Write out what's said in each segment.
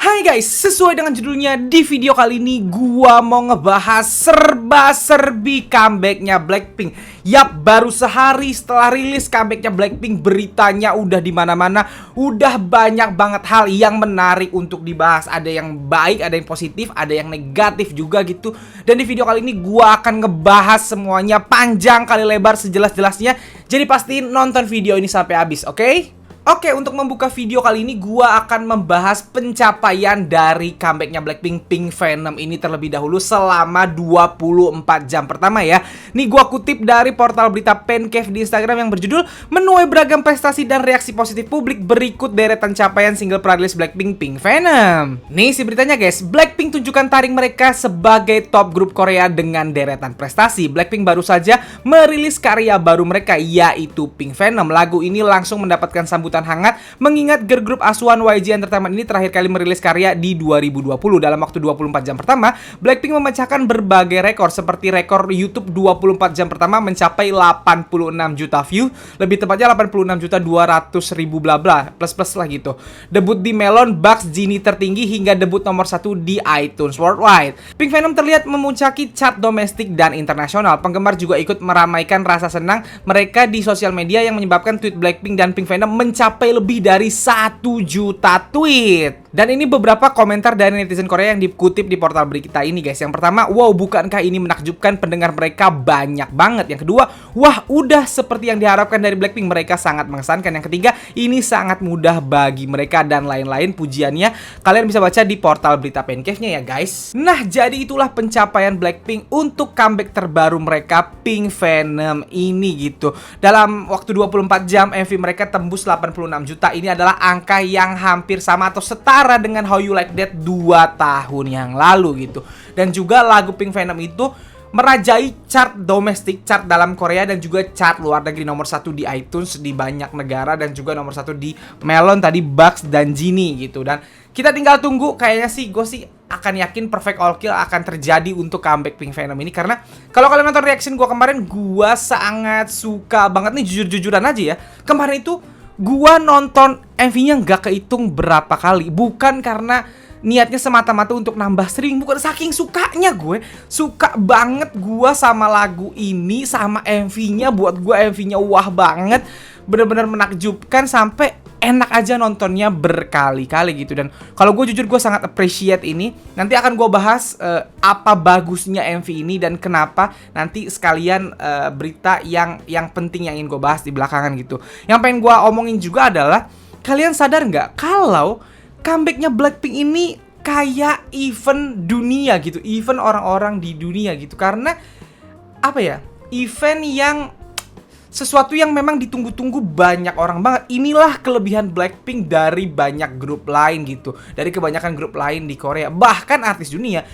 Hai guys, sesuai dengan judulnya, di video kali ini gua mau ngebahas serba-serbi comebacknya Blackpink. Yap, baru sehari setelah rilis comebacknya Blackpink, beritanya udah di mana-mana, udah banyak banget hal yang menarik untuk dibahas. Ada yang baik, ada yang positif, ada yang negatif juga gitu. Dan di video kali ini gua akan ngebahas semuanya panjang kali lebar sejelas-jelasnya. Jadi pastiin nonton video ini sampai habis, oke? Oke, untuk membuka video kali ini gua akan membahas pencapaian dari comebacknya Blackpink, Pink Venom ini terlebih dahulu selama 24 jam pertama ya. Nih gua kutip dari portal berita Pancake di Instagram yang berjudul "Menuai beragam prestasi dan reaksi positif publik, berikut deretan capaian single prarilis Blackpink, Pink Venom." Nih si beritanya guys, Blackpink tunjukkan taring mereka sebagai top grup Korea dengan deretan prestasi. Blackpink baru saja merilis karya baru mereka, yaitu Pink Venom. Lagu ini langsung mendapatkan sambutan hangat mengingat girl group asuhan YG Entertainment ini terakhir kali merilis karya di 2020. Dalam waktu 24 jam pertama, Blackpink memecahkan berbagai rekor seperti rekor YouTube 24 jam pertama mencapai 86 juta view, lebih tepatnya 86.200.000 bla bla plus lah gitu. Debut di Melon, Bucks, Genie tertinggi hingga debut nomor 1 di iTunes Worldwide. Pink Venom terlihat memuncaki chart domestik dan internasional. Penggemar juga ikut meramaikan rasa senang mereka di sosial media yang menyebabkan tweet Blackpink dan Pink Venom mencapai lebih dari 1 juta tweet. Dan ini beberapa komentar dari netizen Korea yang dikutip di portal berita ini guys. Yang pertama, wow, bukankah ini menakjubkan, pendengar mereka banyak banget. Yang kedua, wah, udah seperti yang diharapkan dari Blackpink, mereka sangat mengesankan. Yang ketiga, ini sangat mudah bagi mereka, dan lain-lain pujiannya kalian bisa baca di portal berita Pancake-nya ya guys. Nah, jadi itulah pencapaian Blackpink untuk comeback terbaru mereka, Pink Venom ini gitu. Dalam waktu 24 jam MV mereka tembus 86 juta. Ini adalah angka yang hampir sama atau setara dengan How You Like That 2 tahun yang lalu gitu. Dan juga lagu Pink Venom itu merajai chart domestik, chart dalam Korea, dan juga chart luar negeri, nomor 1 di iTunes di banyak negara, dan juga nomor 1 di Melon tadi, Bucks dan Genie gitu. Dan kita tinggal tunggu, kayaknya sih gue sih akan yakin perfect all kill akan terjadi untuk comeback Pink Venom ini. Karena kalau kalian nonton reaction gue kemarin, gue sangat suka banget nih, jujur-jujuran aja ya. Kemarin itu gue nonton MV-nya nggak kehitung berapa kali. Bukan karena niatnya semata-mata untuk nambah streaming, bukan, saking sukanya gue. Suka banget gue sama lagu ini, sama MV-nya. Buat gue MV-nya wah banget, bener-bener menakjubkan, sampai enak aja nontonnya berkali-kali gitu. Dan kalau gue jujur, gue sangat appreciate ini. Nanti akan gue bahas apa bagusnya MV ini dan kenapa. Nanti sekalian berita yang penting yang ingin gue bahas di belakangan gitu. Yang pengen gue omongin juga adalah, kalian sadar nggak kalau comebacknya Blackpink ini kayak event dunia gitu, event orang-orang di dunia gitu. Karena apa ya, event yang sesuatu yang memang ditunggu-tunggu banyak orang banget. Inilah kelebihan Blackpink dari banyak grup lain gitu, dari kebanyakan grup lain di Korea, bahkan artis dunia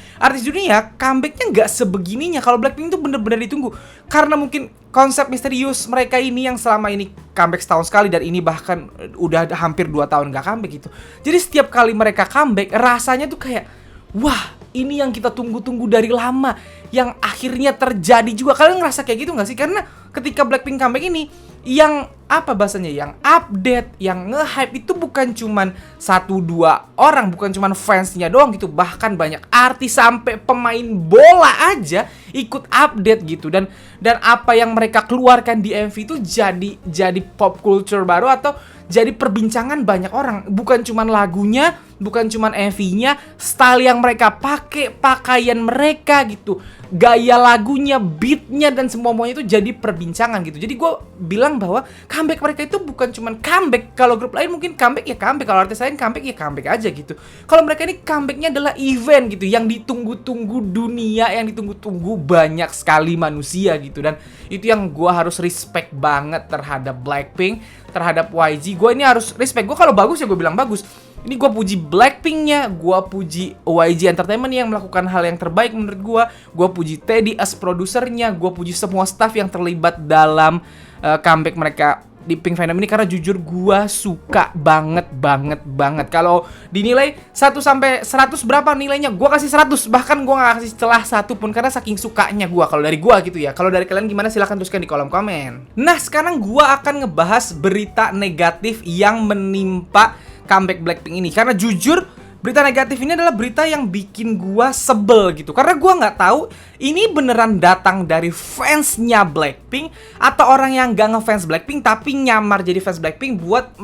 comebacknya nggak sebegininya. Kalau Blackpink tuh bener-bener ditunggu karena mungkin konsep misterius mereka ini yang selama ini comeback setahun sekali, dan ini bahkan udah hampir 2 tahun nggak comeback gitu. Jadi setiap kali mereka comeback, rasanya tuh kayak, wah, ini yang kita tunggu-tunggu dari lama, yang akhirnya terjadi juga. Kalian ngerasa kayak gitu nggak sih? Karena ketika Blackpink comeback ini, yang apa bahasanya, yang update, yang nge-hype itu bukan cuman 1-2 orang, bukan cuman fansnya doang gitu. Bahkan banyak artis sampai pemain bola aja ikut update gitu. Dan apa yang mereka keluarkan di MV itu jadi pop culture baru, atau jadi perbincangan banyak orang. Bukan cuman lagunya, bukan cuman MV-nya, style yang mereka pakai, pakaian mereka gitu, gaya lagunya, beatnya, dan semuanya itu jadi perbincangan gitu. Jadi gue bilang bahwa comeback mereka itu bukan cuman comeback. Kalau grup lain mungkin comeback ya comeback, kalau artis lain comeback ya comeback aja gitu. Kalau mereka ini comebacknya adalah event gitu, yang ditunggu-tunggu dunia, yang ditunggu-tunggu banyak sekali manusia gitu. Dan itu yang gue harus respect banget terhadap Blackpink, terhadap YG. Gue ini harus respect. Gue kalau bagus ya gue bilang bagus. Ini gue puji Blackpink-nya, gue puji YG Entertainment yang melakukan hal yang terbaik menurut gue. Gue puji Teddy as produsernya, gue puji semua staff yang terlibat dalam comeback mereka di Pink Venom ini. Karena jujur gue suka banget. Kalau dinilai 1 sampai 100 berapa nilainya? Gue kasih 100. Bahkan gue gak kasih celah satu pun, karena saking sukanya gue. Kalau dari gue gitu ya. Kalau dari kalian gimana? Silahkan tuliskan di kolom komen. Nah, sekarang gue akan ngebahas berita negatif yang menimpa comeback Blackpink ini. Karena jujur, Berita negatif ini adalah berita yang bikin gua sebel gitu. Karena gua nggak tahu ini beneran datang dari fansnya Blackpink atau orang yang nggak ngefans Blackpink tapi nyamar jadi fans Blackpink buat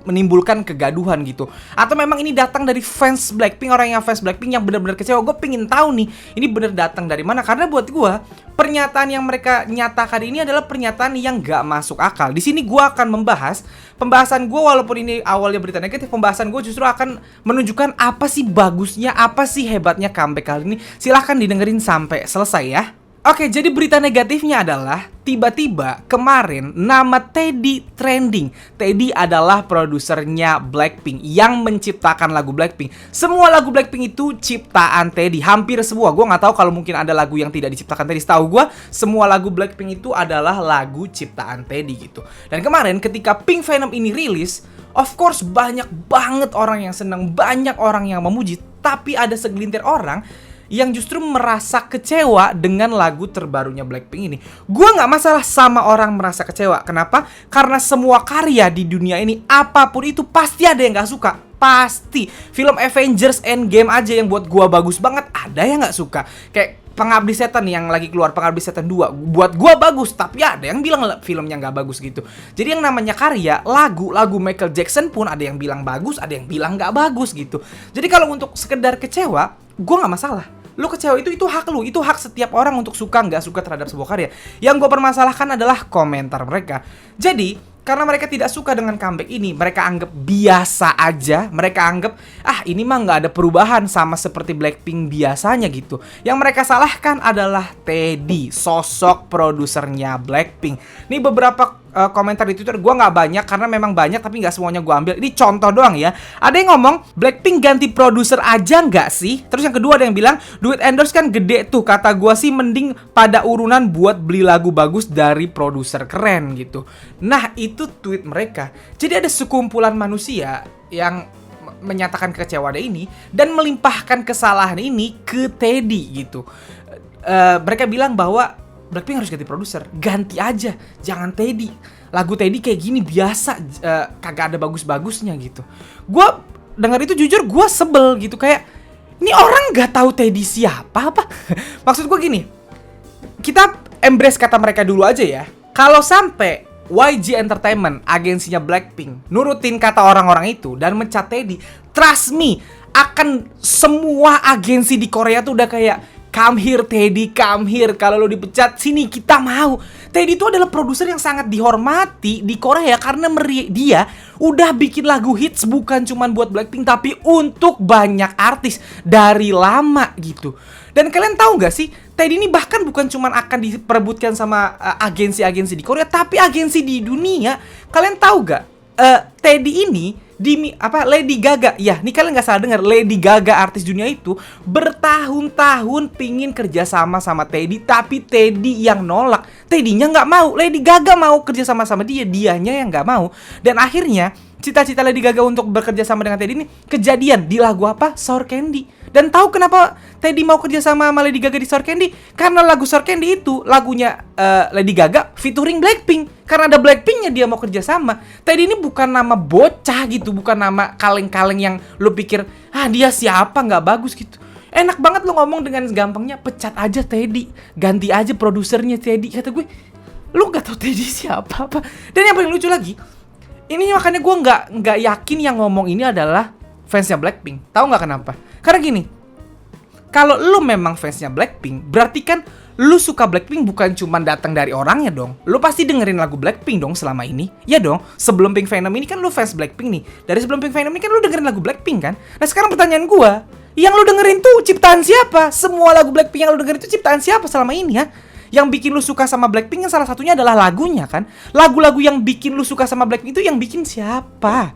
menimbulkan kegaduhan gitu. Atau memang ini datang dari fans Blackpink, orang yang fans Blackpink yang benar-benar kecewa. Gue pingin tahu nih, ini bener datang dari mana? Karena buat gua pernyataan yang mereka nyatakan ini adalah pernyataan yang nggak masuk akal. Di sini gue akan membahas pembahasan gue, walaupun ini awalnya berita negatif, pembahasan gue justru akan menunjukkan apa sih bagusnya, apa sih hebatnya comeback kali ini. Silahkan didengerin sampai selesai ya. Oke, jadi berita negatifnya adalah tiba-tiba kemarin nama Teddy trending. Teddy adalah produsernya Blackpink yang menciptakan lagu Blackpink. Semua lagu Blackpink itu ciptaan Teddy, hampir semua. Gue nggak tahu kalau mungkin ada lagu yang tidak diciptakan Teddy. Setahu gue semua lagu Blackpink itu adalah lagu ciptaan Teddy gitu. Dan kemarin ketika Pink Venom ini rilis, of course banyak banget orang yang senang, banyak orang yang memuji. Tapi ada segelintir orang yang justru merasa kecewa dengan lagu terbarunya Blackpink ini. Gua nggak masalah sama orang merasa kecewa. Kenapa? Karena semua karya di dunia ini, apapun itu pasti ada yang nggak suka. Pasti. Film Avengers Endgame aja yang buat gua bagus banget, ada yang nggak suka. Kayak Pengabdi Setan yang lagi keluar, Pengabdi Setan 2, buat gua bagus, tapi ada yang bilang filmnya nggak bagus gitu. Jadi yang namanya karya, lagu Michael Jackson pun ada yang bilang bagus, ada yang bilang nggak bagus gitu. Jadi kalau untuk sekedar kecewa, gua nggak masalah. Lu kecewa itu hak lu, itu hak setiap orang untuk suka nggak suka terhadap sebuah karya. Yang gue permasalahkan adalah komentar mereka. Jadi karena mereka tidak suka dengan comeback ini, mereka anggap biasa aja. Mereka anggap ini mah nggak ada perubahan sama seperti Blackpink biasanya gitu. Yang mereka salahkan adalah Teddy, sosok produsernya Blackpink. Ini beberapa komentar di Twitter, gue nggak banyak karena memang banyak tapi nggak semuanya gue ambil. Ini contoh doang ya. Ada yang ngomong Blackpink ganti produser aja nggak sih? Terus yang kedua ada yang bilang duit endorse kan gede tuh. Kata gue sih mending pada urunan buat beli lagu bagus dari produser keren gitu. Nah itu tweet mereka. Jadi ada sekumpulan manusia yang menyatakan kekecewaan ini dan melimpahkan kesalahan ini ke Teddy gitu. Mereka bilang bahwa Blackpink harus ganti produser, ganti aja, jangan Teddy. Lagu Teddy kayak gini biasa, kagak ada bagus-bagusnya gitu. Gue dengar itu jujur gue sebel gitu, kayak ini orang nggak tahu Teddy siapa apa? Maksud gue gini, kita embrace kata mereka dulu aja ya. Kalau sampai YG Entertainment, agensinya Blackpink, nurutin kata orang-orang itu dan mencat Teddy, trust me, akan semua agensi di Korea tuh udah kayak come here Teddy, come here. Kalau lo dipecat, sini kita mau. Teddy itu adalah produser yang sangat dihormati di Korea karena dia udah bikin lagu hits bukan cuman buat Blackpink tapi untuk banyak artis dari lama gitu. Dan kalian tahu gak sih, Teddy ini bahkan bukan cuman akan diperebutkan sama agensi-agensi di Korea tapi agensi di dunia. Kalian tahu gak? Teddy ini Lady Gaga, ya, nih kalian nggak salah dengar, Lady Gaga artis dunia itu bertahun-tahun pingin kerjasama sama Teddy, tapi Teddy yang nolak. Teddy-nya nggak mau, Lady Gaga mau kerjasama sama dianya yang nggak mau. Dan akhirnya cita-cita Lady Gaga untuk bekerja sama dengan Teddy ini kejadian di lagu apa? Sour Candy. Dan tahu kenapa Teddy mau kerja sama Lady Gaga di Sour Candy? Karena lagu Sour Candy itu lagunya Lady Gaga featuring Blackpink. Karena ada Blackpinknya dia mau kerja sama. Teddy ini bukan nama bocah gitu, bukan nama kaleng-kaleng yang lu pikir dia siapa nggak bagus gitu. Enak banget lu ngomong dengan gampangnya, pecat aja Teddy, ganti aja produsernya Teddy. Kata gue, lu nggak tahu Teddy siapa apa. Dan yang paling lucu lagi, ini makanya gue nggak yakin yang ngomong ini adalah fansnya Blackpink. Tahu nggak kenapa? Karena gini, kalau lu memang fansnya Blackpink, berarti kan lu suka Blackpink bukan cuma datang dari orangnya dong. Lu pasti dengerin lagu Blackpink dong selama ini. Ya dong, sebelum Pink Venom ini kan lu fans Blackpink nih. Dari sebelum Pink Venom ini kan lu dengerin lagu Blackpink kan. Nah sekarang pertanyaan gua, yang lu dengerin tuh ciptaan siapa? Semua lagu Blackpink yang lu dengerin itu ciptaan siapa selama ini ya? Yang bikin lu suka sama Blackpink kan salah satunya adalah lagunya kan. Lagu-lagu yang bikin lu suka sama Blackpink itu yang bikin siapa?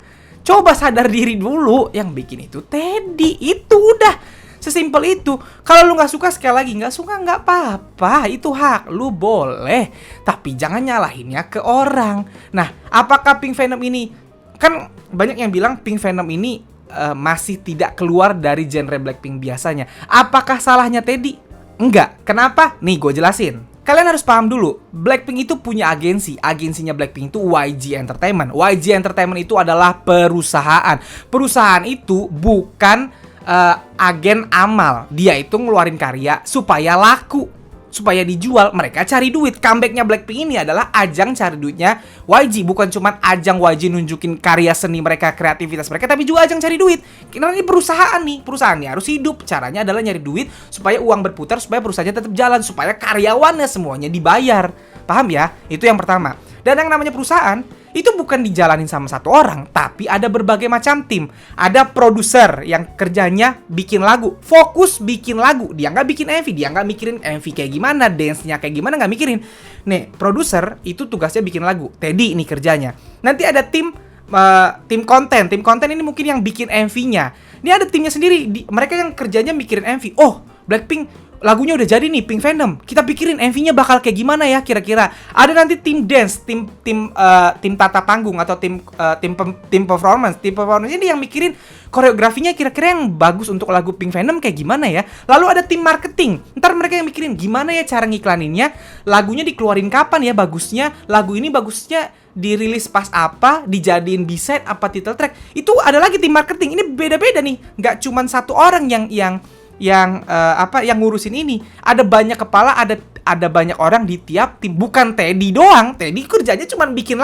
Coba sadar diri dulu, yang bikin itu Teddy. Itu udah sesimpel itu. Kalau lu nggak suka, sekali lagi nggak suka nggak apa-apa, itu hak lu, boleh. Tapi jangan nyalahinnya ke orang. Nah, apakah Pink Venom ini, kan banyak yang bilang Pink Venom ini masih tidak keluar dari genre Blackpink biasanya. Apakah salahnya Teddy? Enggak. Kenapa? Nih gue jelasin. Kalian harus paham dulu, Blackpink itu punya agensi. Agensinya Blackpink itu YG Entertainment. YG Entertainment itu adalah perusahaan. Perusahaan itu bukan agen amal. Dia itu ngeluarin karya supaya laku, supaya dijual, mereka cari duit. Comebacknya Blackpink ini adalah ajang cari duitnya YG. Bukan cuma ajang YG nunjukin karya seni mereka, kreativitas mereka, tapi juga ajang cari duit. Karena ini perusahaan nih, perusahaannya harus hidup. Caranya adalah nyari duit supaya uang berputar, supaya perusahaannya tetap jalan, supaya karyawannya semuanya dibayar. Paham ya? Itu yang pertama. Dan yang namanya perusahaan itu bukan dijalanin sama satu orang, tapi ada berbagai macam tim. Ada produser yang kerjanya bikin lagu, fokus bikin lagu. Dia nggak bikin MV, dia nggak mikirin MV kayak gimana, dance-nya kayak gimana, nggak mikirin. Nih, produser itu tugasnya bikin lagu. Teddy ini kerjanya. Nanti ada tim konten. Tim konten ini mungkin yang bikin MV-nya. Ini ada timnya sendiri. Mereka yang kerjanya mikirin MV. Oh, Blackpink lagunya udah jadi nih, Pink Venom. Kita pikirin MV-nya bakal kayak gimana ya kira-kira. Ada nanti tim dance, tim tata panggung atau tim performance. Tim performance ini yang mikirin koreografinya kira-kira yang bagus untuk lagu Pink Venom kayak gimana ya. Lalu ada tim marketing. Ntar mereka yang mikirin gimana ya cara ngiklaninnya, lagunya dikeluarin kapan ya bagusnya, lagu ini bagusnya dirilis pas apa, dijadiin B-side apa title track. Itu ada lagi tim marketing. Ini beda-beda nih. Nggak cuma satu orang yang ngurusin ini. Ada banyak kepala, ada banyak orang di tiap tim. Bukan Teddy doang. Teddy kerjanya cuma bikin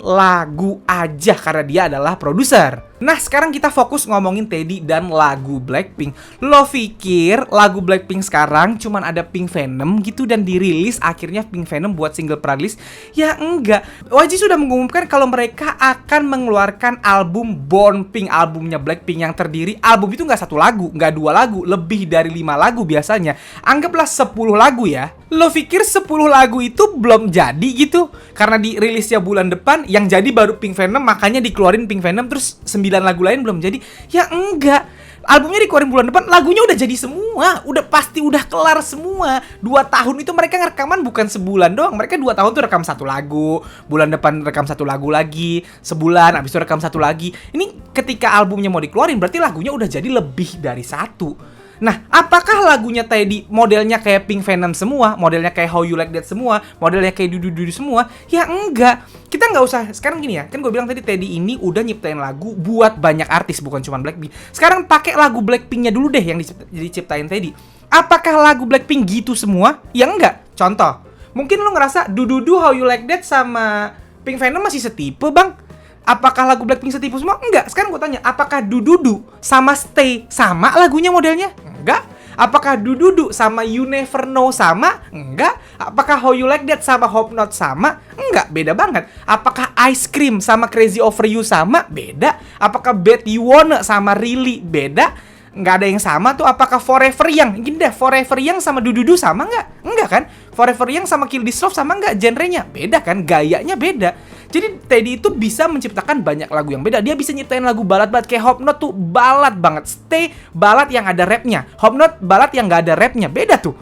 lagu aja karena dia adalah produser. Nah, sekarang kita fokus ngomongin Teddy dan lagu Blackpink. Lo pikir lagu Blackpink sekarang cuman ada Pink Venom gitu dan dirilis akhirnya Pink Venom buat single pra-rilis? Ya enggak. YG sudah mengumumkan kalau mereka akan mengeluarkan album Born Pink, albumnya Blackpink yang terdiri, album itu nggak 1 lagu, nggak 2 lagu, lebih dari 5 lagu biasanya. Anggaplah 10 lagu ya. Lo pikir 10 lagu itu belum jadi gitu? Karena dirilisnya bulan depan, yang jadi baru Pink Venom, makanya dikeluarin Pink Venom, terus 9 lagu lain belum jadi. Ya enggak. Albumnya dikeluarin bulan depan, lagunya udah jadi semua. Udah pasti udah kelar semua. 2 tahun itu mereka ngerekaman bukan sebulan doang. Mereka 2 tahun tuh rekam 1 lagu, bulan depan rekam 1 lagu lagi, sebulan habis itu rekam 1 lagi. Ini ketika albumnya mau dikeluarin berarti lagunya udah jadi lebih dari 1. Nah, apakah lagunya Teddy modelnya kayak Pink Venom semua, modelnya kayak How You Like That semua, modelnya kayak Dudu semua? Ya enggak. Kita nggak usah, sekarang gini ya, kan gue bilang tadi Teddy ini udah nyiptain lagu buat banyak artis, bukan cuma Blackpink. Sekarang pakai lagu Blackpinknya dulu deh yang diciptain Teddy. Apakah lagu Blackpink gitu semua? Ya enggak. Contoh, mungkin lo ngerasa Dudu How You Like That sama Pink Venom masih setipe, Bang. Apakah lagu Blackpink setipu semua? Enggak. Sekarang gue tanya, apakah Dududu sama Stay sama lagunya modelnya? Enggak. Apakah Dududu sama You Never Know sama? Enggak. Apakah How You Like That sama Hope Not sama? Enggak, beda banget. Apakah Ice Cream sama Crazy Over You sama? Beda. Apakah Bet You Wanna sama Really? Beda. Nggak ada yang sama tuh. Apakah Forever Young? Gini deh, Forever Young sama Dududu sama nggak? Enggak kan? Forever Young sama Kill This Love sama nggak? Genrenya beda kan? Gayanya beda. Jadi Teddy itu bisa menciptakan banyak lagu yang beda. Dia bisa nyiptain lagu balad banget. Kayak Hope Not tuh balad banget. Stay balad yang ada rapnya. Hope Not balad yang nggak ada rapnya. Beda tuh.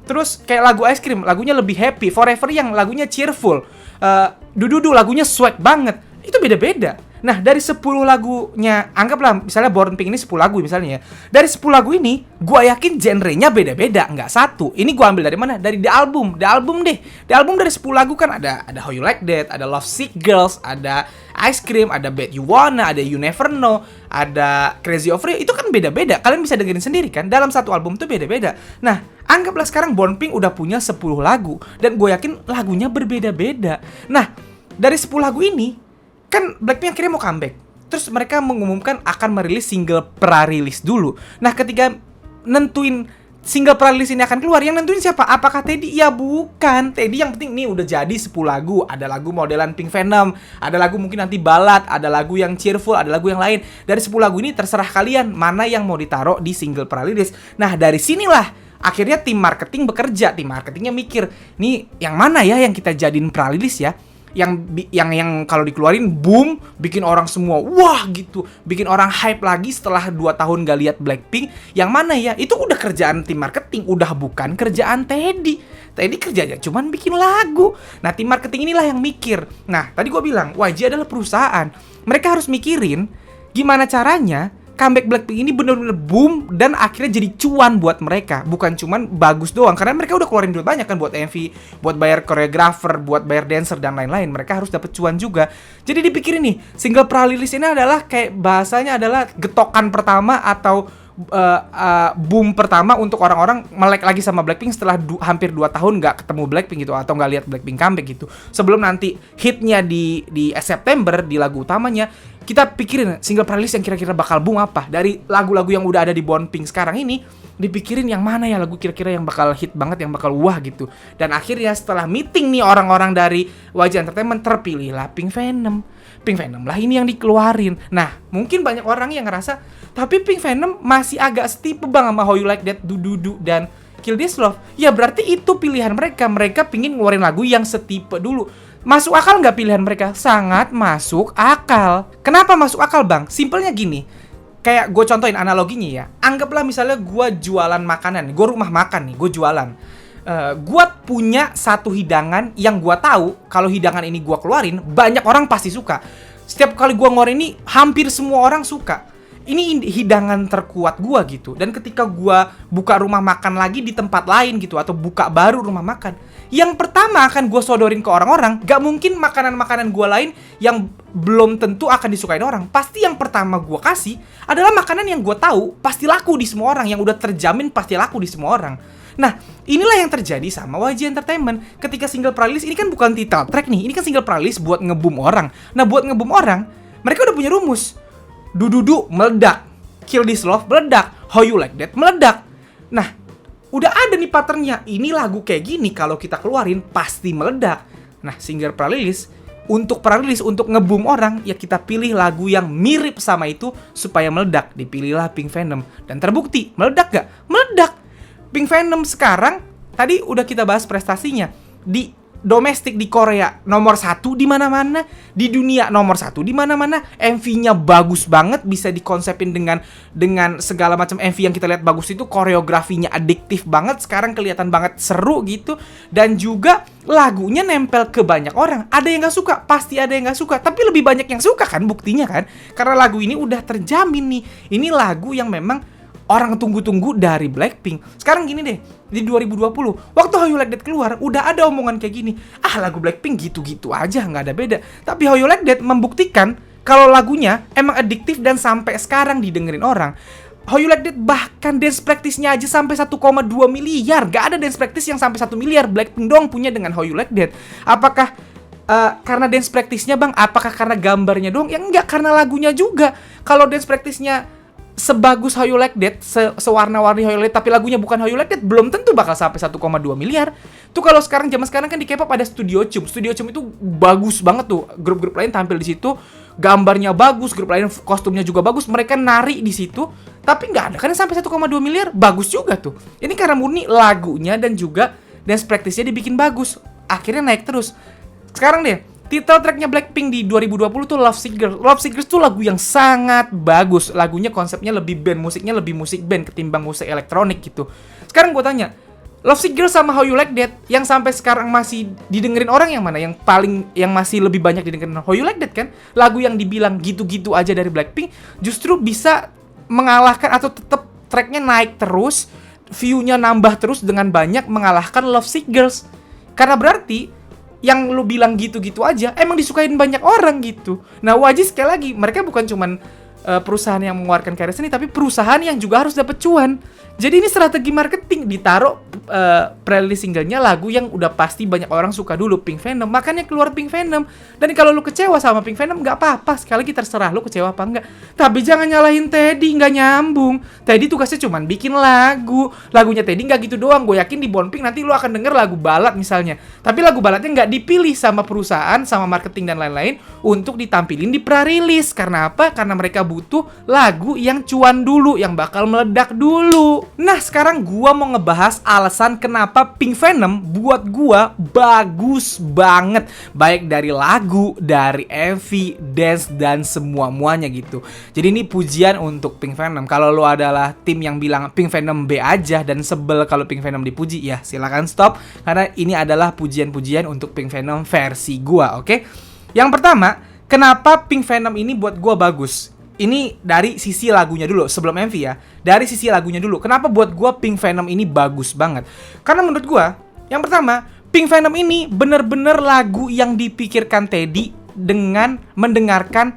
Terus kayak lagu Ice Cream, lagunya lebih happy. Forever Young lagunya cheerful. Dududu lagunya swag banget. Itu beda-beda. Nah, dari 10 lagunya, anggaplah misalnya Born Pink ini 10 lagu misalnya ya. Dari 10 lagu ini, gua yakin genrenya beda-beda, nggak satu. Ini gua ambil dari mana? Dari The Album. The Album deh. The Album dari 10 lagu kan ada How You Like That, ada Love Sick Girls, ada Ice Cream, ada Bet You Wanna, ada You Never Know, ada Crazy Over You. Itu kan beda-beda. Kalian bisa dengerin sendiri kan? Dalam satu album tuh beda-beda. Nah, anggaplah sekarang Born Pink udah punya 10 lagu. Dan gue yakin lagunya berbeda-beda. Nah, dari 10 lagu ini, kan Blackpink akhirnya mau comeback. Terus mereka mengumumkan akan merilis single pra-rilis dulu. Nah, ketika nentuin single pra-rilis ini akan keluar, yang nentuin siapa? Apakah Teddy? Ya bukan. Teddy yang penting nih udah jadi 10 lagu. Ada lagu modelan Pink Venom, ada lagu mungkin nanti balad, ada lagu yang cheerful, ada lagu yang lain. Dari 10 lagu ini terserah kalian mana yang mau ditaruh di single pra-rilis. Nah, dari sinilah akhirnya tim marketing bekerja. Tim marketingnya mikir, nih yang mana ya yang kita jadiin pra-rilis ya? Yang kalau dikeluarin boom, bikin orang semua wah gitu, bikin orang hype lagi setelah 2 tahun gak lihat Blackpink. Yang mana ya? Itu udah kerjaan tim marketing, udah bukan kerjaan Teddy. Teddy kerjanya cuman bikin lagu. Nah, tim marketing inilah yang mikir. Nah, tadi gue bilang YG adalah perusahaan. Mereka harus mikirin gimana caranya comeback Blackpink ini bener-bener boom dan akhirnya jadi cuan buat mereka. Bukan cuman bagus doang, karena mereka udah keluarin duit banyak kan buat MV, buat bayar koreografer, buat bayar dancer dan lain-lain. Mereka harus dapat cuan juga. Jadi dipikirin nih, single pra-rilis ini adalah kayak bahasanya adalah getokan pertama atau boom pertama untuk orang-orang melek lagi sama Blackpink setelah hampir 2 tahun nggak ketemu Blackpink gitu, atau nggak lihat Blackpink comeback gitu. Sebelum nanti hitnya di September di lagu utamanya, kita pikirin single pra-rilis yang kira-kira bakal boom apa. Dari lagu-lagu yang udah ada di Bonpink sekarang ini, dipikirin yang mana ya lagu kira-kira yang bakal hit banget, yang bakal wah gitu. Dan akhirnya setelah meeting nih orang-orang dari YG Entertainment, terpilihlah Pink Venom. Pink Venom lah ini yang dikeluarin. Nah, mungkin banyak orang yang ngerasa, tapi Pink Venom masih agak setipe bang sama How You Like That, Du dan Kill This Love. Ya berarti itu pilihan mereka. Mereka pingin ngeluarin lagu yang setipe dulu. Masuk akal nggak pilihan mereka? Sangat masuk akal. Kenapa masuk akal bang? Simpelnya gini. Kayak gue contohin analoginya ya. Anggaplah misalnya gue jualan makanan. Gue rumah makan nih, gue jualan. Gue punya satu hidangan yang gue tahu kalau hidangan ini gue keluarin banyak orang pasti suka. Setiap kali gue ngeluarin ini hampir semua orang suka. Ini hidangan terkuat gue gitu. Dan ketika gue buka rumah makan lagi di tempat lain gitu, atau buka baru rumah makan, yang pertama akan gue sodorin ke orang-orang, gak mungkin makanan-makanan gue lain yang belum tentu akan disukain orang. Pasti yang pertama gue kasih adalah makanan yang gue tahu pasti laku di semua orang, yang udah terjamin pasti laku di semua orang. Nah, inilah yang terjadi sama YG Entertainment. Ketika single pra-rilis, ini kan bukan title track nih, ini kan single pra-rilis buat nge-boom orang. Nah, buat nge-boom orang, mereka udah punya rumus. Du meledak, Kill This Love meledak, How You Like That meledak. Nah, udah ada nih patternnya. Ini lagu kayak gini kalau kita keluarin pasti meledak. Nah, single pra-rilis, untuk nge-boom orang, ya kita pilih lagu yang mirip sama itu supaya meledak. Dipilihlah Pink Venom. Dan terbukti, meledak gak? Meledak. Pink Venom sekarang, tadi udah kita bahas prestasinya. Di domestik di Korea nomor 1 di mana-mana, di dunia nomor 1 di mana-mana. MV-nya bagus banget, bisa dikonsepin dengan segala macam MV yang kita lihat bagus itu, koreografinya adiktif banget, sekarang kelihatan banget seru gitu. Dan juga lagunya nempel ke banyak orang. Ada yang gak suka, pasti ada yang gak suka, tapi lebih banyak yang suka kan, buktinya kan. Karena lagu ini udah terjamin nih, ini lagu yang memang orang tunggu-tunggu dari Blackpink. Sekarang gini deh, di 2020, waktu How You Like That keluar, udah ada omongan kayak gini. Lagu Blackpink gitu-gitu aja, nggak ada beda. Tapi How You Like That membuktikan kalau lagunya emang adiktif dan sampai sekarang didengerin orang. How You Like That bahkan dance practice-nya aja sampai 1,2 miliar. Gak ada dance practice yang sampai 1 miliar. Blackpink dong punya dengan How You Like That. Apakah karena dance practice-nya bang? Apakah karena gambarnya doang? Ya enggak, karena lagunya juga. Kalau dance practice-nya sebagus How You Like That, sewarna-warni How You Like That, tapi lagunya bukan How You Like That, belum tentu bakal sampai 1,2 miliar. Tuh kalau zaman sekarang kan di K-pop ada Studio Chum. Studio Chum itu bagus banget tuh. Grup-grup lain tampil di situ, gambarnya bagus, grup lain kostumnya juga bagus, mereka nari di situ. Tapi nggak ada kan sampai 1,2 miliar, bagus juga tuh. Ini karena murni lagunya dan juga dance practice-nya dibikin bagus. Akhirnya naik terus. Sekarang deh, title tracknya Blackpink di 2020 tuh Love Sick Girl. Love Sick Girl tuh lagu yang sangat bagus. Lagunya konsepnya lebih band, musiknya lebih musik band ketimbang musik elektronik gitu. Sekarang gue tanya, Love Sick Girl sama How You Like That yang sampai sekarang masih didengerin orang yang mana? Yang masih lebih banyak didengerin How You Like That kan? Lagu yang dibilang gitu-gitu aja dari Blackpink justru bisa mengalahkan atau tetap tracknya naik terus, view-nya nambah terus dengan banyak, mengalahkan Love Sick Girls. Karena berarti yang lu bilang gitu-gitu aja emang disukain banyak orang gitu. Nah, YG sekali lagi, mereka bukan cuman perusahaan yang mengeluarkan karya seni, tapi perusahaan yang juga harus dapat cuan. Jadi ini strategi marketing, ditaruh pre-release singlenya lagu yang udah pasti banyak orang suka dulu, Pink Venom, makanya keluar Pink Venom. Dan kalau lu kecewa sama Pink Venom nggak apa-apa, sekali lagi terserah lu kecewa apa enggak. Tapi jangan nyalahin Teddy, nggak nyambung. Teddy tugasnya cuman bikin lagu, lagunya Teddy nggak gitu doang. Gue yakin di Bonpink nanti lu akan denger lagu balad misalnya, tapi lagu baladnya nggak dipilih sama perusahaan, sama marketing dan lain-lain untuk ditampilin di pra-release. Karena apa? Karena mereka butuh lagu yang cuan dulu, yang bakal meledak dulu. Nah, sekarang gua mau ngebahas alasan kenapa Pink Venom buat gua bagus banget, baik dari lagu, dari MV, dance, dan semua-muanya gitu. Jadi ini pujian untuk Pink Venom. Kalau lo adalah tim yang bilang Pink Venom B aja dan sebel kalau Pink Venom dipuji, ya silakan stop, karena ini adalah pujian-pujian untuk Pink Venom versi gua, oke? Yang pertama, kenapa Pink Venom ini buat gua bagus? ini dari sisi lagunya dulu sebelum MV ya. Dari sisi lagunya dulu. Kenapa buat gua Pink Venom ini bagus banget? Karena menurut gua, yang pertama, Pink Venom ini bener-bener lagu yang dipikirkan Teddy dengan mendengarkan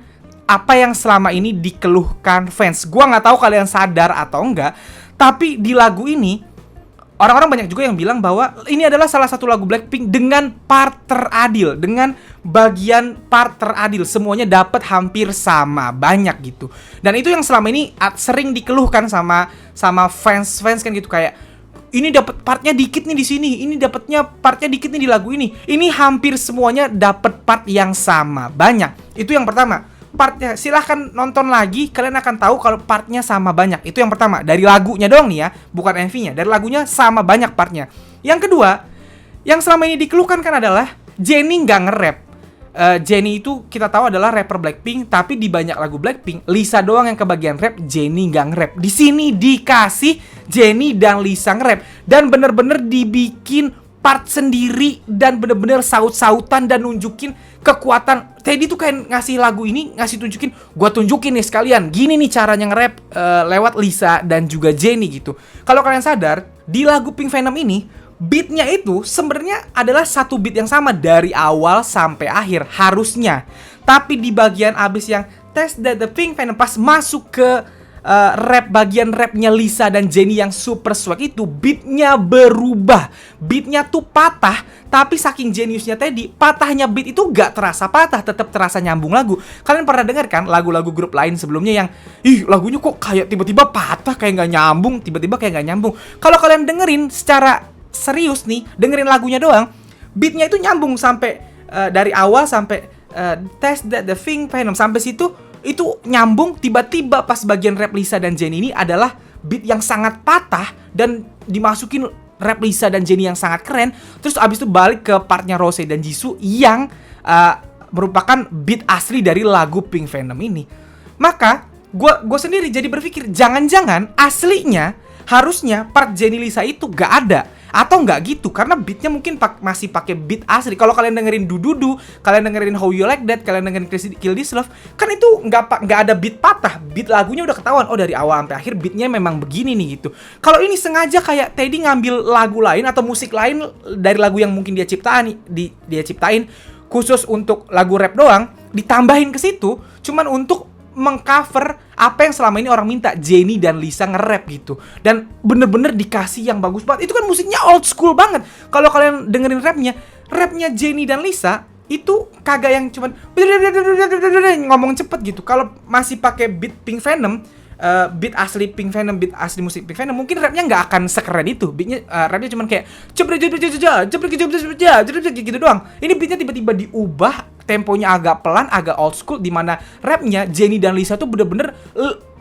apa yang selama ini dikeluhkan fans. Gua nggak tahu kalian sadar atau enggak, tapi di lagu ini orang-orang banyak juga yang bilang bahwa ini adalah salah satu lagu Blackpink dengan part teradil, dengan bagian part teradil, semuanya dapat hampir sama banyak gitu. Dan itu yang selama ini sering dikeluhkan sama fans kan gitu, kayak ini dapat partnya dikit nih di sini, ini dapatnya partnya dikit nih di lagu ini. Ini hampir semuanya dapat part yang sama banyak. Itu yang pertama. Partnya silahkan nonton lagi, kalian akan tahu kalau partnya sama banyak. Itu yang pertama, dari lagunya doang nih ya, bukan MV-nya. Dari lagunya sama banyak partnya. Yang kedua, yang selama ini dikeluhkan kan adalah Jennie nggak nge-rap. Jennie itu kita tahu adalah rapper Blackpink, tapi di banyak lagu Blackpink Lisa doang yang kebagian rap, Jennie nggak nge-rap. Di sini dikasih Jennie dan Lisa nge-rap dan bener-bener dibikin part sendiri dan bener-bener saut-sautan dan nunjukin kekuatan. Teddy tuh kayak ngasih lagu ini, tunjukin, gua tunjukin nih sekalian, gini nih caranya nge-rap lewat Lisa dan juga Jennie gitu. Kalau kalian sadar, di lagu Pink Venom ini beatnya itu sebenarnya adalah satu beat yang sama dari awal sampai akhir harusnya. Tapi di bagian abis yang Test That The Pink Venom pas masuk ke bagian rapnya Lisa dan Jennie yang super swag itu, beatnya berubah. Beatnya tuh patah, tapi saking jeniusnya Teddy, patahnya beat itu gak terasa patah, tetap terasa nyambung lagu. Kalian pernah dengar kan lagu-lagu grup lain sebelumnya yang lagunya kok kayak tiba-tiba patah, kayak gak nyambung, tiba-tiba kayak gak nyambung. Kalau kalian dengerin secara serius nih, dengerin lagunya doang, beatnya itu nyambung sampai dari awal sampai Test That The Pink Venom sampai situ itu nyambung. Tiba-tiba pas bagian rap Lisa dan Jennie ini adalah beat yang sangat patah dan dimasukin rap Lisa dan Jennie yang sangat keren. Terus abis itu balik ke partnya Rose dan Jisoo yang merupakan beat asli dari lagu Pink Venom ini. Maka gue sendiri jadi berpikir, jangan-jangan aslinya harusnya part Jennie Lisa itu gak ada. Atau nggak gitu, karena beatnya mungkin masih pakai beat asli. Kalau kalian dengerin Dududu, kalian dengerin How You Like That, kalian dengerin Kill This Love, kan itu nggak ada beat patah. Beat lagunya udah ketahuan, oh dari awal sampai akhir beatnya memang begini nih gitu. Kalau ini sengaja kayak Teddy ngambil lagu lain atau musik lain dari lagu yang mungkin dia ciptain khusus untuk lagu rap doang, ditambahin ke situ cuman untuk mengcover apa yang selama ini orang minta, Jennie dan Lisa nge-rap gitu. Dan bener-bener dikasih yang bagus banget. Itu kan musiknya old school banget. Kalau kalian dengerin rapnya Jennie dan Lisa itu kagak yang cuman ngomong cepet gitu. Kalau masih pakai beat Pink Venom, beat asli Pink Venom, beat asli musik Pink Venom, mungkin rapnya nggak akan sekeren itu. Beatnya rapnya cuman kayak gitu doang. Ini beatnya tiba-tiba diubah, temponya agak pelan, agak old school, dimana rapnya Jennie dan Lisa tuh bener-bener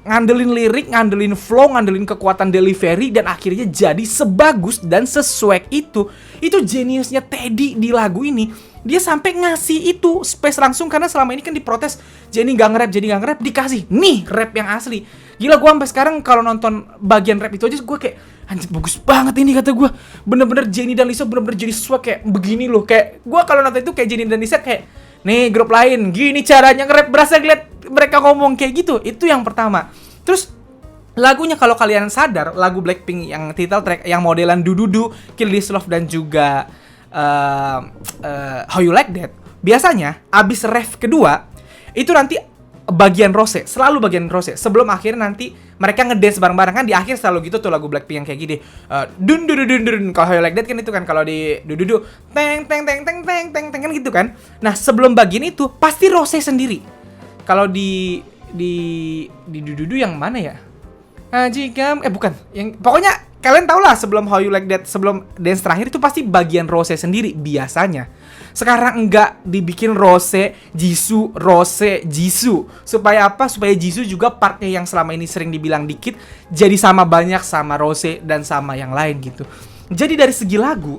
ngandelin lirik, ngandelin flow, ngandelin kekuatan delivery, dan akhirnya jadi sebagus dan sesuai itu. Itu geniusnya Teddy di lagu ini. Dia sampai ngasih itu space langsung, karena selama ini kan diprotes Jennie gak nge-rap, dikasih nih rap yang asli. Gila, gue sampai sekarang kalau nonton bagian rap itu aja gue kayak anjir bagus banget ini, kata gue. Bener-bener Jennie dan Lisa bener-bener jadi swag kayak begini loh. Kayak gue kalau nonton itu kayak Jennie dan Lisa kayak nih grup lain, gini caranya nge-rap, berasa ngeliat mereka ngomong kayak gitu. Itu yang pertama. Terus lagunya, kalau kalian sadar, lagu Blackpink yang title track yang modelan Dududu, Kill This Love dan juga How You Like That, biasanya abis ref kedua itu nanti bagian Rose, selalu bagian Rose. Sebelum akhirnya nanti mereka ngedance bareng-bareng, kan di akhir selalu gitu tuh lagu Blackpink yang kayak gini. Dun dun dun dun. Kalau How You Like That kan itu kan, kalau di Dududu teng teng teng teng teng teng teng kan gitu kan. Nah, sebelum bagian itu pasti Rose sendiri. Kalau di Dududu yang mana ya? Jika bukan, yang pokoknya kalian tau lah, sebelum How You Like That, sebelum dance terakhir itu pasti bagian Rose sendiri biasanya. Sekarang enggak, dibikin Rose, Jisoo, supaya apa? Supaya Jisoo juga partnya yang selama ini sering dibilang dikit jadi sama banyak sama Rose dan sama yang lain gitu. Jadi dari segi lagu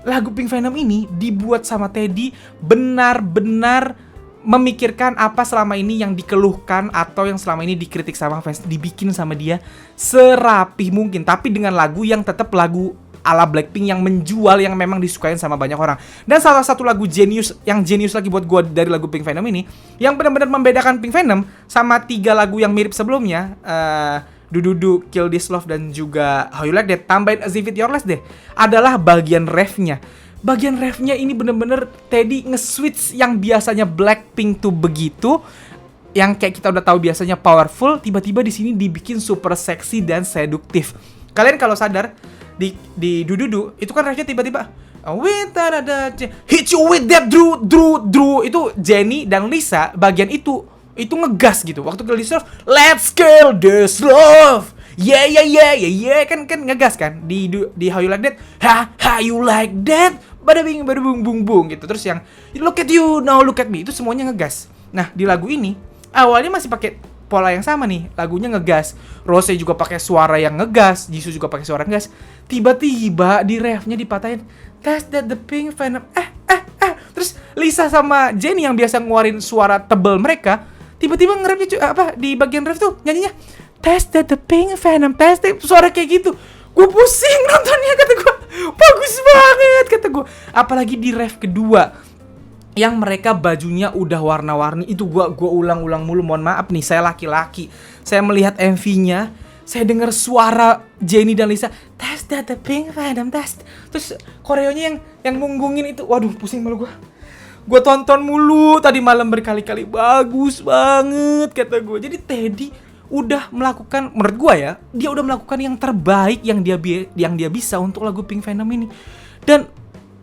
Pink Venom ini dibuat sama Teddy benar-benar memikirkan apa selama ini yang dikeluhkan atau yang selama ini dikritik sama fans, dibikin sama dia serapih mungkin, tapi dengan lagu yang tetap lagu ala Blackpink yang menjual, yang memang disukain sama banyak orang. Dan salah satu lagu genius lagi buat gue dari lagu Pink Venom ini, yang benar-benar membedakan Pink Venom sama 3 lagu yang mirip sebelumnya, Do Do Do, Kill This Love, dan juga How You Like That, tambahin As If It Your Last deh, adalah bagian refnya. Bagian refnya ini bener-bener Teddy nge-switch yang biasanya Blackpink tuh begitu, yang kayak kita udah tahu biasanya powerful, tiba-tiba di sini dibikin super seksi dan seduktif. Kalian kalau sadar di Do Do Do itu kan refnya tiba-tiba hit you with that Drew itu Jennie dan Lisa bagian itu ngegas gitu. Waktu Kill This Love, let's kill this love, yeah kan ngegas kan. Di How You Like That, how you like that, bada bing bada bung bung bung gitu. Terus yang look at you now look at me, itu semuanya ngegas. Nah di lagu ini awalnya masih pakai pola yang sama nih, lagunya ngegas. Rose juga pakai suara yang ngegas, Jisoo juga pakai suara ngegas. Tiba-tiba di refnya dipatahin, that's that the Pink Venom. Terus Lisa sama Jennie yang biasa ngeluarin suara tebel mereka, tiba-tiba nge-rapnya di bagian ref tuh nyanyinya that's that the Pink Venom, that's that, suara kayak gitu. Gue pusing nontonnya, kata gue. Bagus banget, kata gue. Apalagi di ref kedua yang mereka bajunya udah warna-warni, itu gua ulang-ulang mulu. Mohon maaf nih, saya laki-laki. Saya melihat MV-nya, saya dengar suara Jennie dan Lisa, that's that the Pink Venom, that's. Terus koreonya yang munggungin itu, waduh pusing malu gua. Gua tonton mulu tadi malam berkali-kali, bagus banget kata gua. Jadi Teddy udah melakukan, menurut gua ya, dia udah melakukan yang terbaik yang dia bisa untuk lagu Pink Venom ini. Dan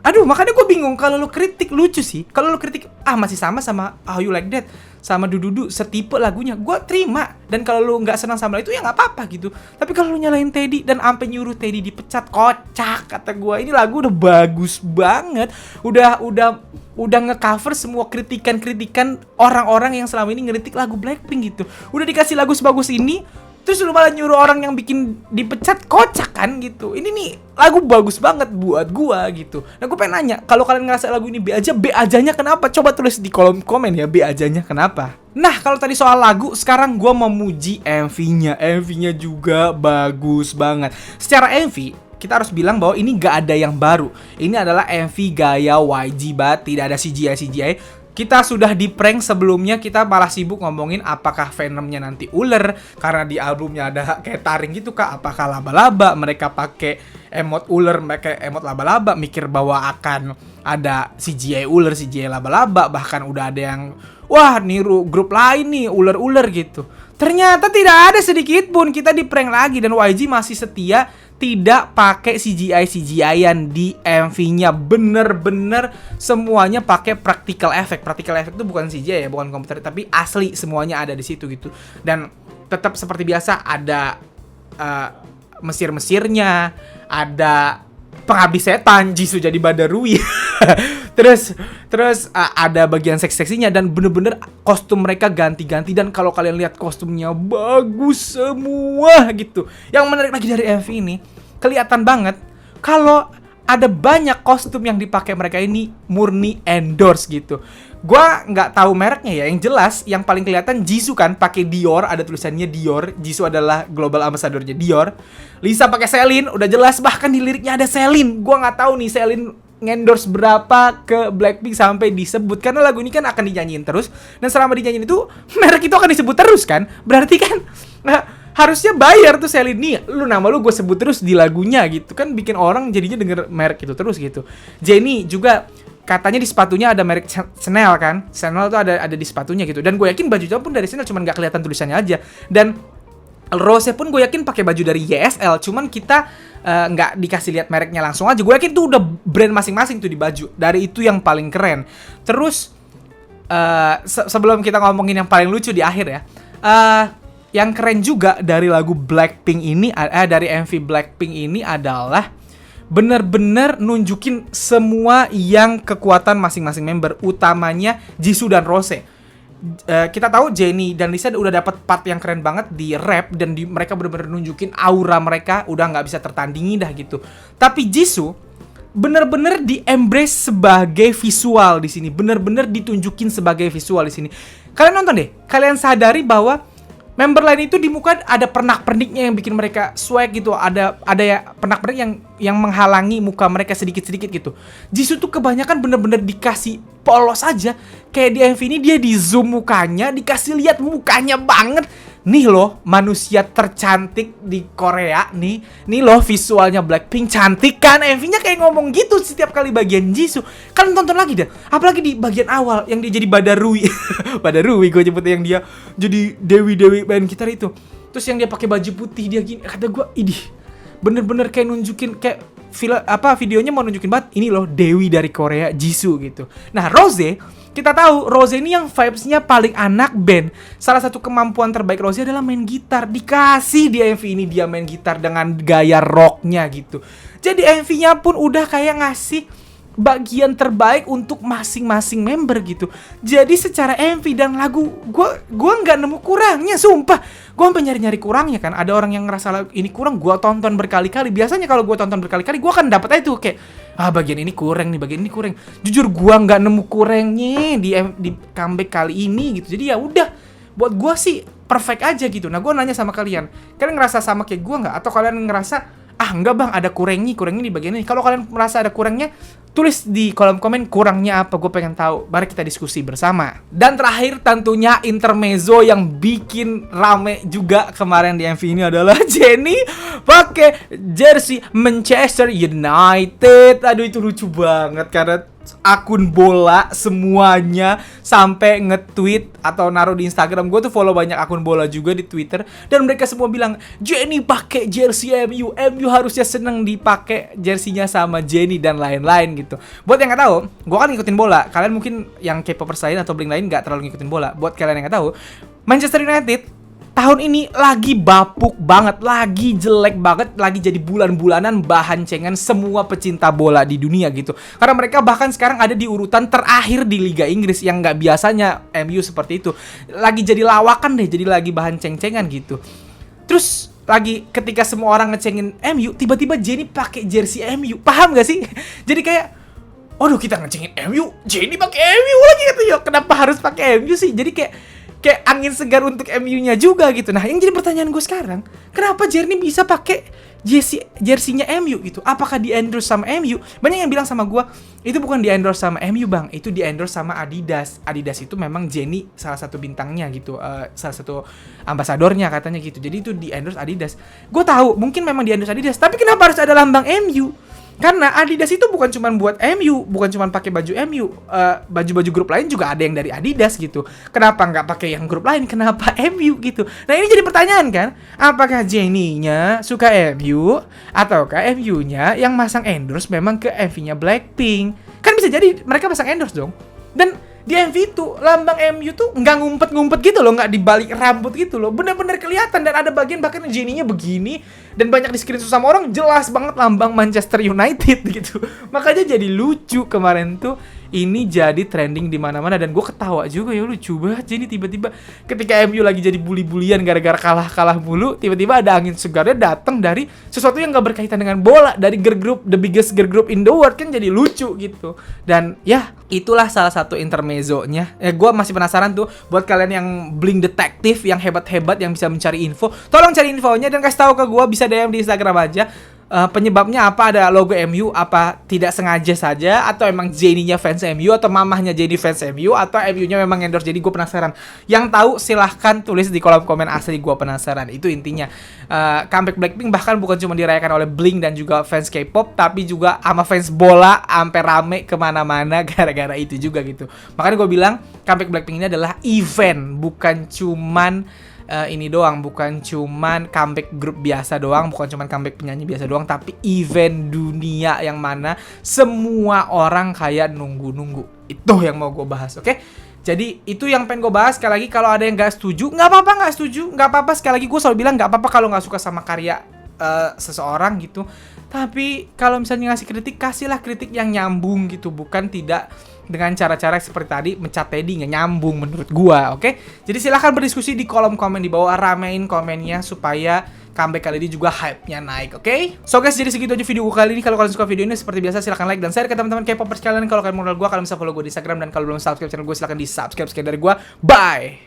aduh, makanya gue bingung kalau lo kritik, lucu sih. Kalau lo kritik, masih sama How You Like That, sama Do Do Do, setipe lagunya, gue terima. Dan kalau lo nggak senang sama itu ya nggak apa-apa gitu. Tapi kalau lo nyalain Teddy dan ampe nyuruh Teddy dipecat, kocak kata gue. Ini lagu udah bagus banget, udah nge-cover semua kritikan orang-orang yang selama ini ngeritik lagu Blackpink gitu. Udah dikasih lagu sebagus ini, terus lu malah nyuruh orang yang bikin dipecat, kocak kan gitu. Ini nih lagu bagus banget buat gua gitu. Nah gue pengen nanya, kalau kalian ngerasa lagu ini B aja-nya kenapa? Coba tulis di kolom komen ya, B aja-nya kenapa? Nah kalau tadi soal lagu, sekarang gua mau muji MV-nya. MV-nya juga bagus banget. Secara MV, kita harus bilang bahwa ini gak ada yang baru. Ini adalah MV gaya YG banget, tidak ada CGI. Kita sudah di prank sebelumnya, kita malah sibuk ngomongin apakah Venomnya nanti ular karena di albumnya ada kayak taring gitu kah, apakah laba-laba, mereka pakai emot ular, mereka emot laba-laba, mikir bahwa akan ada CGI ular, CGI laba-laba, bahkan udah ada yang wah niru grup lain nih, ular-ular gitu. Ternyata tidak ada sedikit pun, kita di prank lagi dan YG masih setia tidak pakai CGI-an di MV-nya. Bener-bener semuanya pakai practical effect. Practical effect itu bukan CGI ya, bukan komputer, tapi asli semuanya ada di situ gitu. Dan tetap seperti biasa ada mesir-mesirnya, ada pengabdi setan, Jisoo jadi Badarui. terus ada bagian seksi-seksinya dan bener-bener kostum mereka ganti-ganti, dan kalau kalian lihat kostumnya bagus semua gitu. Yang menarik lagi dari MV ini, kelihatan banget kalau ada banyak kostum yang dipakai mereka ini murni endorse gitu. Gua nggak tahu mereknya ya, yang jelas yang paling kelihatan Jisoo kan pakai Dior, ada tulisannya Dior. Jisoo adalah global ambassador-nya Dior. Lisa pakai Celine, udah jelas, bahkan di liriknya ada Celine. Gua nggak tahu nih Celine ngendorse berapa ke Blackpink sampai disebut, karena lagu ini kan akan dinyanyiin terus, dan selama dinyanyiin itu merek itu akan disebut terus kan. Berarti kan harusnya bayar tuh Celine nih, lu nama lu gue sebut terus di lagunya gitu kan, bikin orang jadinya denger merek itu terus gitu. Jennie juga katanya di sepatunya ada merek Chanel kan, Chanel tuh ada di sepatunya gitu, dan gue yakin bajunya pun dari Chanel, cuman nggak kelihatan tulisannya aja. Dan Rose pun gue yakin pakai baju dari YSL, cuman kita nggak dikasih lihat mereknya langsung aja. Gue yakin tuh udah brand masing-masing tuh di baju, dari itu yang paling keren. Terus sebelum kita ngomongin yang paling lucu di akhir ya, yang keren juga dari lagu Blackpink ini, dari MV Blackpink ini adalah bener-bener nunjukin semua yang kekuatan masing-masing member, utamanya Jisoo dan Rose. Kita tahu Jennie dan Lisa udah dapat part yang keren banget di rap, dan mereka bener-bener nunjukin aura mereka udah nggak bisa tertandingi dah gitu. Tapi Jisoo bener-bener di-embrace sebagai visual di sini, bener-bener ditunjukin sebagai visual di sini. Kalian nonton deh, kalian sadari bahwa member lain itu di muka ada pernak-perniknya yang bikin mereka swag gitu. Ada ya pernak-pernik yang menghalangi muka mereka sedikit-sedikit gitu. Jisoo tuh kebanyakan bener-bener dikasih polos aja. Kayak di MV ini dia di zoom mukanya, dikasih lihat mukanya banget. Nih loh manusia tercantik di Korea nih. Nih loh visualnya Blackpink cantik kan. MV-nya kayak ngomong gitu setiap kali bagian Jisoo. Kan tonton lagi dah. Apalagi di bagian awal yang dia jadi Badarui. Badarui gue nyebutnya, yang dia jadi Dewi main gitar itu. Terus yang dia pakai baju putih dia gini, kata gue, idih. Bener-bener kayak nunjukin kayak videonya mau nunjukin banget ini loh Dewi dari Korea, Jisoo gitu. Nah, Rose, kita tahu Rose ini yang vibes-nya paling anak band. Salah satu kemampuan terbaik Rose adalah main gitar. Dikasih di MV ini dia main gitar dengan gaya rocknya gitu. Jadi MV-nya pun udah kayak ngasih bagian terbaik untuk masing-masing member gitu. Jadi secara MV dan lagu gua nggak nemu kurangnya, sumpah. Gua sampai nyari-nyari kurangnya kan. Ada orang yang ngerasa ini kurang, gua tonton berkali-kali. Biasanya kalau gua tonton berkali-kali, gua kan dapat aja tuh kayak bagian ini kurang nih, bagian ini kurang. Jujur gua nggak nemu kurangnya di comeback kali ini gitu. Jadi ya udah, buat gua sih perfect aja gitu. Nah, gua nanya sama kalian ngerasa sama kayak gua nggak? Atau kalian ngerasa enggak bang, ada kurangnya di bagian ini. Kalau kalian merasa ada kurangnya, tulis di kolom komen kurangnya apa, gue pengen tahu. Mari kita diskusi bersama. Dan terakhir tentunya intermezzo yang bikin rame juga kemarin di MV ini adalah Jennie pakai jersey Manchester United. Aduh, itu lucu banget karena akun bola semuanya sampai nge-tweet atau naruh di Instagram. Gue tuh follow banyak akun bola juga di Twitter, dan mereka semua bilang Jennie pakai jersey MU harusnya seneng dipakai jersinya sama Jennie dan lain-lain gitu. Buat yang nggak tahu, gue kan ngikutin bola. Kalian mungkin yang K-popers lain atau Blink lain nggak terlalu ngikutin bola. Buat kalian yang nggak tahu, Manchester United tahun ini lagi bapuk banget, lagi jelek banget, lagi jadi bulan-bulanan bahan cengan semua pecinta bola di dunia gitu. Karena mereka bahkan sekarang ada di urutan terakhir di Liga Inggris yang nggak biasanya MU seperti itu. Lagi jadi lawakan deh, jadi lagi bahan ceng-cengan gitu. Terus lagi ketika semua orang ngecengin MU, tiba-tiba Jennie pakai jersey MU. Paham gak sih? Jadi kayak, aduh kita ngecengin MU, Jennie pakai MU lagi gitu ya. Kenapa harus pakai MU sih? Jadi kayak angin segar untuk MU-nya juga gitu. Nah, yang jadi pertanyaan gue sekarang, kenapa Jennie bisa pakai jersey-nya MU gitu? Apakah di-endorse sama MU? Banyak yang bilang sama gue, itu bukan di-endorse sama MU bang, itu di-endorse sama Adidas. Adidas itu memang Jennie salah satu bintangnya gitu, salah satu ambasadornya katanya gitu. Jadi itu di-endorse Adidas. Gue tahu, mungkin memang di-endorse Adidas, tapi kenapa harus ada lambang MU? Karena Adidas itu bukan cuma buat MU, bukan cuma pakai baju MU, baju-baju grup lain juga ada yang dari Adidas gitu. Kenapa nggak pakai yang grup lain? Kenapa MU gitu? Nah, ini jadi pertanyaan kan? Apakah Jennie-nya suka MU ataukah MU-nya yang masang endorse memang ke MV-nya Blackpink? Kan bisa jadi mereka masang endorse dong. Dan di MV itu lambang MU tuh nggak ngumpet-ngumpet gitu loh, nggak dibalik rambut gitu loh, bener-bener kelihatan. Dan ada bagian bahkan Jennie-nya begini, dan banyak di screenshot sama orang, jelas banget lambang Manchester United gitu. Makanya jadi lucu kemarin tuh, ini jadi trending di mana-mana, dan gue ketawa juga ya, lucu banget. Jadi tiba-tiba ketika MU lagi jadi bully-bulian gara-gara kalah mulu, tiba-tiba ada angin segarnya datang dari sesuatu yang gak berkaitan dengan bola, dari girl group, the biggest girl group in the world, kan jadi lucu gitu. Dan ya, itulah salah satu intermezzonya. Gue masih penasaran tuh, buat kalian yang Blink detektif, yang hebat-hebat, yang bisa mencari info, tolong cari infonya dan kasih tahu ke gue, bisa DM di Instagram aja. Penyebabnya apa, ada logo MU, apa tidak sengaja saja, atau emang Jennie-nya fans MU, atau mamahnya Jennie fans MU, atau MU-nya memang endorse. Jadi gue penasaran. Yang tahu silahkan tulis di kolom komen, asli gue penasaran. Itu intinya. Comeback Blackpink bahkan bukan cuma dirayakan oleh Blink dan juga fans K-pop, tapi juga sama fans bola, sampai rame kemana-mana gara-gara itu juga gitu. Makanya gue bilang comeback Blackpink ini adalah event, bukan cuman ini doang, bukan cuman comeback grup biasa doang, bukan cuman comeback penyanyi biasa doang, tapi event dunia yang mana semua orang kayak nunggu-nunggu. Itu yang mau gue bahas, oke? Jadi itu yang pengen gue bahas. Sekali lagi, kalau ada yang gak setuju, gak apa-apa gak setuju, gak apa-apa. Sekali lagi gue selalu bilang gak apa-apa kalau gak suka sama karya seseorang gitu. Tapi kalau misalnya ngasih kritik, kasihlah kritik yang nyambung gitu, bukan tidak dengan cara-cara seperti tadi mencat Teddy, nggak nyambung menurut gua, oke? Jadi silahkan berdiskusi di kolom komen di bawah, ramein komennya supaya comeback kali ini juga hype-nya naik, oke? So guys, jadi segitu aja video gua kali ini. Kalau kalian suka video ini, seperti biasa silahkan like dan share ke teman-teman K-popers kalian. Kalau kalian mau follow gua, kalian bisa follow gua di Instagram, dan kalau belum subscribe channel gua, silahkan di subscribe. Sekian dari gua, bye!